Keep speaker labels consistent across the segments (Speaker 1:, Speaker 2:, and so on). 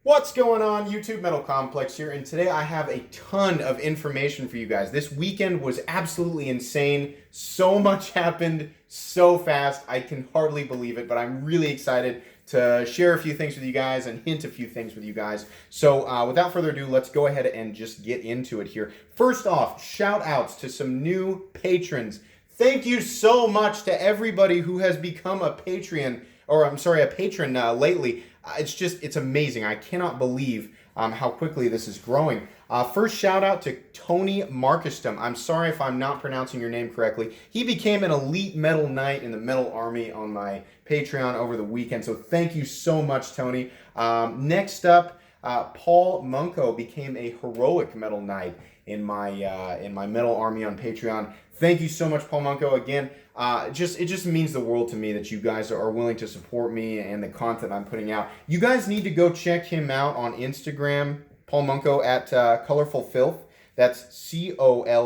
Speaker 1: What's going on, YouTube? Metal Complex here, and today I have a ton of information for you guys. This weekend was absolutely insane. So much happened so fast, I can hardly believe it, but I'm really excited to share a few things with you guys and hint a few things with you guys. So without further ado, let's go ahead and just get into it here. First off, shout outs to some new patrons. Thank you so much to everybody who has become a Patreon, or I'm sorry, a patron lately. It's amazing. I cannot believe how quickly this is growing. First shout out to Tony Markistum. I'm sorry if I'm not pronouncing your name correctly. He became an elite metal knight in the Metal Army on my Patreon over the weekend. So thank you so much, Tony. Next up, Paul Munko became a heroic metal knight in my Metal Army on Patreon. Thank you so much, Paul Munko. Again, it just means the world to me that you guys are willing to support me and the content I'm putting out. You guys need to go check him out on Instagram, Paul Munko at Colorful Filth. That's COLORFULFILTH.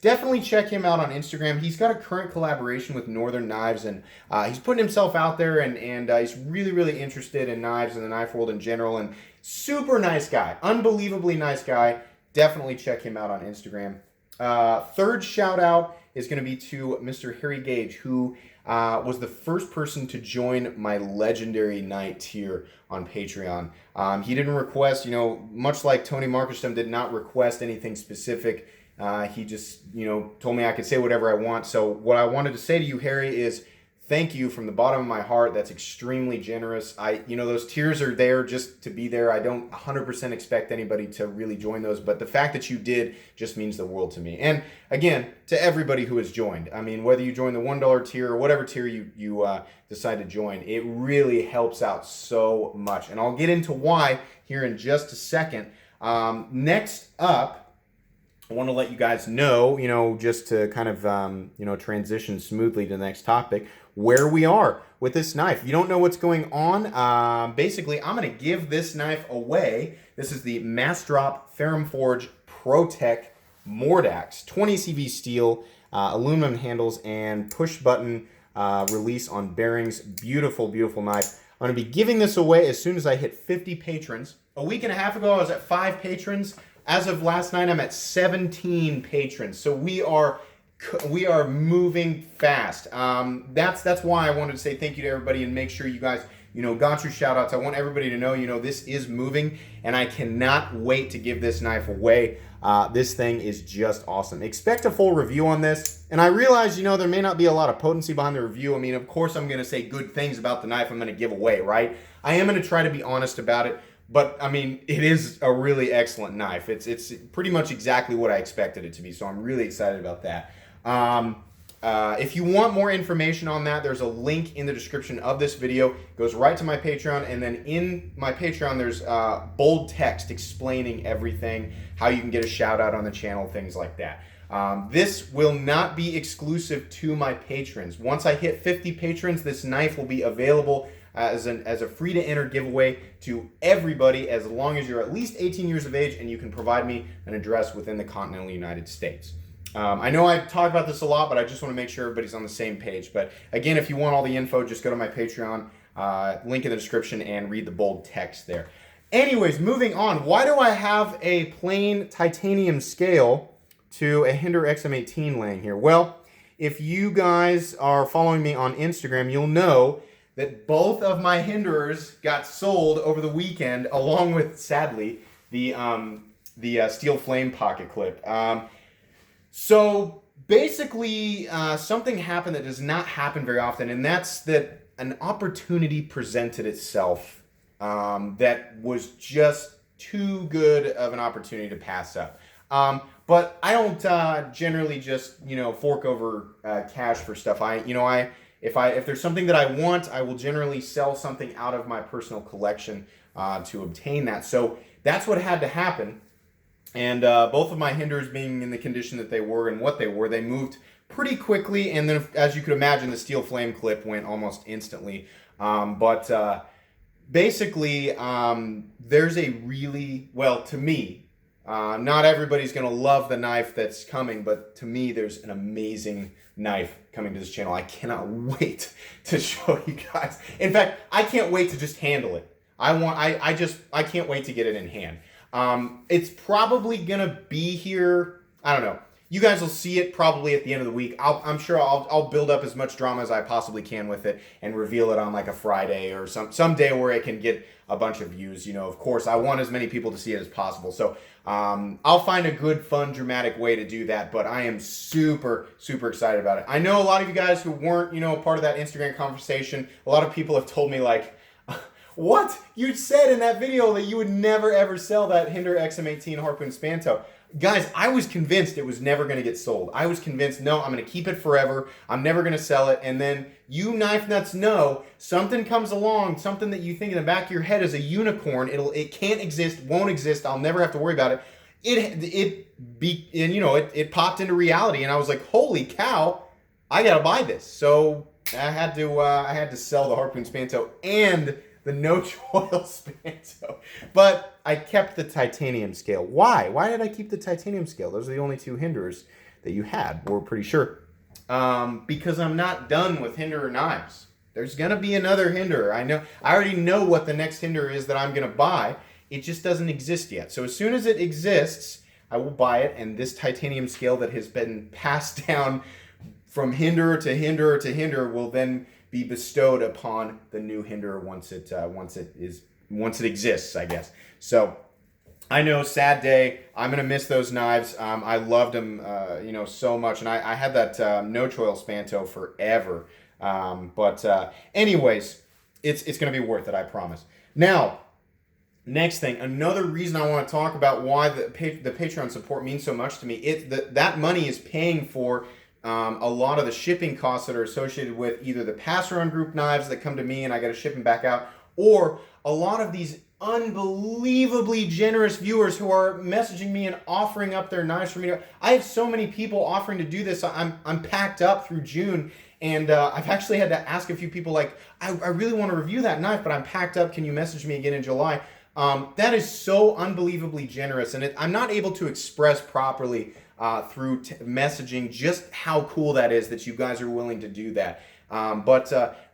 Speaker 1: Definitely check him out on Instagram. He's got a current collaboration with Northern Knives, and he's putting himself out there, and he's really, really interested in knives and the knife world in general, and super nice guy. Unbelievably nice guy. Definitely check him out on Instagram. Third shout out is going to be to Mr. Harry Gage, who was the first person to join my legendary night tier on Patreon. He didn't request, much like Tony Markistum did not request anything specific. He just, told me I could say whatever I want. So what I wanted to say to you, Harry, is thank you from the bottom of my heart. That's extremely generous. Those tiers are there just to be there. I don't 100% expect anybody to really join those, but the fact that you did just means the world to me. And again, to everybody who has joined. I mean, whether you join the $1 tier or whatever tier you decide to join, it really helps out so much. And I'll get into why here in just a second. Next up, I want to let you guys know, just to kind of, transition smoothly to the next topic, where we are with this knife. If you don't know what's going on, basically, I'm going to give this knife away. This is the Massdrop Ferrum Forge ProTech Mordax, 20 CV steel, aluminum handles, and push button release on bearings. Beautiful, beautiful knife. I'm going to be giving this away as soon as I hit 50 patrons. A week and a half ago, I was at 5 patrons. As of last night, I'm at 17 patrons. So we are moving fast. That's why I wanted to say thank you to everybody and make sure you guys, got your shout outs. I want everybody to know, this is moving, and I cannot wait to give this knife away. This thing is just awesome. Expect a full review on this. And I realize, there may not be a lot of potency behind the review. I mean, of course, I'm going to say good things about the knife I'm going to give away, right? I am going to try to be honest about it. But, I mean, it is a really excellent knife. It's pretty much exactly what I expected it to be, so I'm really excited about that. If you want more information on that, there's a link in the description of this video. It goes right to my Patreon, and then in my Patreon, there's bold text explaining everything, how you can get a shout-out on the channel, things like that. This will not be exclusive to my patrons. Once I hit 50 patrons, this knife will be available as a free-to-enter giveaway to everybody, as long as you're at least 18 years of age and you can provide me an address within the continental United States. I know I talk about this a lot, but I just want to make sure everybody's on the same page. But again, if you want all the info, just go to my Patreon, link in the description, and read the bold text there. Anyways, moving on. Why do I have a plain titanium scale to a Hinder XM18 laying here? Well, if you guys are following me on Instagram, you'll know that both of my Hinderers got sold over the weekend, along with, sadly, the steel flame pocket clip. So basically, something happened that does not happen very often, and that's that an opportunity presented itself that was just too good of an opportunity to pass up. But I don't generally just fork over cash for stuff. If there's something that I want, I will generally sell something out of my personal collection to obtain that. So that's what had to happen. And both of my Hinders being in the condition that they were and what they were, they moved pretty quickly. And then, as you could imagine, the steel flame clip went almost instantly. Basically, there's a really, well, to me, Not everybody's going to love the knife that's coming, but to me, there's an amazing knife coming to this channel. I cannot wait to show you guys. In fact, I can't wait to just handle it. I can't wait to get it in hand. It's probably going to be here, I don't know. You guys will see it probably at the end of the week. I'm sure I'll build up as much drama as I possibly can with it and reveal it on like a Friday or some day where it can get a bunch of views. You know, of course, I want as many people to see it as possible. So I'll find a good, fun, dramatic way to do that. But I am super, super excited about it. I know a lot of you guys who weren't, you know, part of that Instagram conversation. A lot of people have told me like, what? You said in that video that you would never ever sell that Hinder XM18 Harpoon Spanto. Guys, I was convinced it was never going to get sold. I was convinced, no, I'm going to keep it forever. I'm never going to sell it. And then you knife nuts know something comes along, something that you think in the back of your head is a unicorn. It can't exist, won't exist. I'll never have to worry about it. It popped into reality, and I was like, holy cow, I got to buy this. So I had to sell the Harpoon Spanto and the no choil Spanto, but I kept the titanium scale. Why? Why did I keep the titanium scale? Those are the only two Hinders that you had. We're pretty sure. Because I'm not done with Hinder knives. There's gonna be another Hinder. I already know what the next Hinder is that I'm gonna buy. It just doesn't exist yet. So as soon as it exists, I will buy it. And this titanium scale that has been passed down from Hinder to Hinder to Hinder will then be bestowed upon the new Hinder once it exists, I guess. So I know, sad day. I'm gonna miss those knives. I loved them, so much, and I had that no choil Spanto forever. Anyways, it's gonna be worth it, I promise. Now, next thing, another reason I want to talk about why the Patreon support means so much to me. That money is paying for a lot of the shipping costs that are associated with either the pass-around group knives that come to me and I got to ship them back out, or a lot of these unbelievably generous viewers who are messaging me and offering up their knives for me. I have so many people offering to do this. I'm packed up through June, and I've actually had to ask a few people like, I really want to review that knife, but I'm packed up. Can you message me again in July? That is so unbelievably generous, and I'm not able to express properly through messaging just how cool that is that you guys are willing to do that.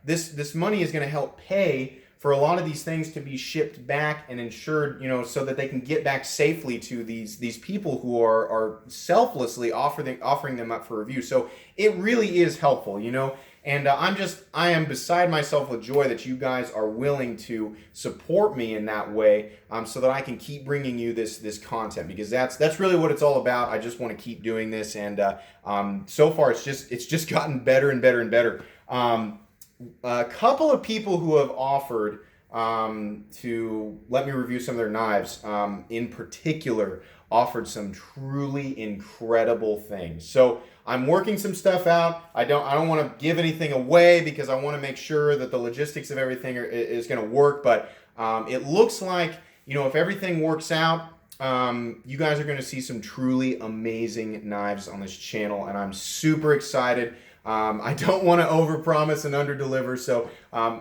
Speaker 1: This money is going to help pay for a lot of these things to be shipped back and insured, so that they can get back safely to these people who are selflessly offering them up for review. So it really is helpful, And I am beside myself with joy that you guys are willing to support me in that way, so that I can keep bringing you this content, because that's really what it's all about. I just want to keep doing this, and so far it's just gotten better and better and better. A couple of people who have offered to let me review some of their knives, in particular, offered some truly incredible things. So I'm working some stuff out. I don't want to give anything away because I want to make sure that the logistics of everything is going to work. But it looks like, if everything works out, you guys are going to see some truly amazing knives on this channel, and I'm super excited. I don't want to overpromise and underdeliver, so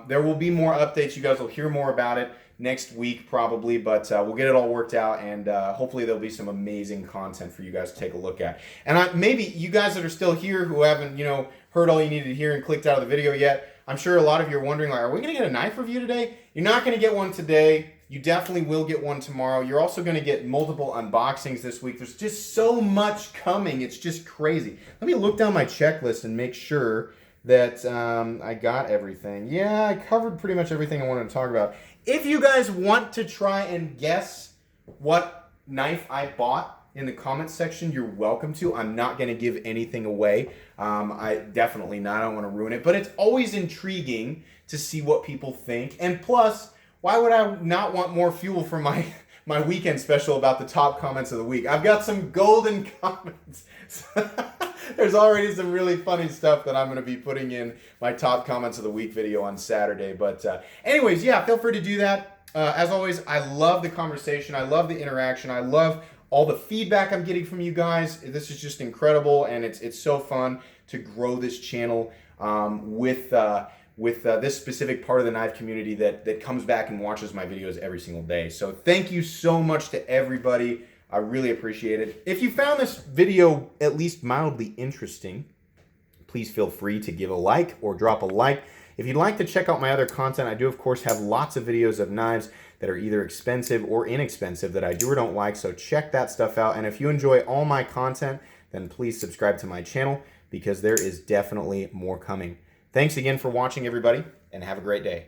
Speaker 1: there will be more updates. You guys will hear more about it next week probably, but we'll get it all worked out, and hopefully there'll be some amazing content for you guys to take a look at. And maybe you guys that are still here who haven't, heard all you needed to hear and clicked out of the video yet, I'm sure a lot of you are wondering, like, are we going to get a knife review today? You're not going to get one today. You definitely will get one tomorrow. You're also going to get multiple unboxings this week. There's just so much coming. It's just crazy. Let me look down my checklist and make sure that I got everything. Yeah, I covered pretty much everything I wanted to talk about. If you guys want to try and guess what knife I bought in the comments section, you're welcome to. I'm not going to give anything away. I definitely not. I don't want to ruin it. But it's always intriguing to see what people think. And plus, why would I not want more fuel for my weekend special about the top comments of the week? I've got some golden comments. There's already some really funny stuff that I'm going to be putting in my top comments of the week video on Saturday. But anyways, yeah, feel free to do that. As always, I love the conversation. I love the interaction. I love all the feedback I'm getting from you guys. This is just incredible, and it's so fun to grow this channel with this specific part of the knife community that comes back and watches my videos every single day. So thank you so much to everybody I really appreciate it. If you found this video at least mildly interesting, please feel free to give a like or drop a like. If you'd like to check out my other content, I do of course have lots of videos of knives that are either expensive or inexpensive that I do or don't like, so check that stuff out. And if you enjoy all my content, then please subscribe to my channel because there is definitely more coming. Thanks again for watching, everybody, and have a great day.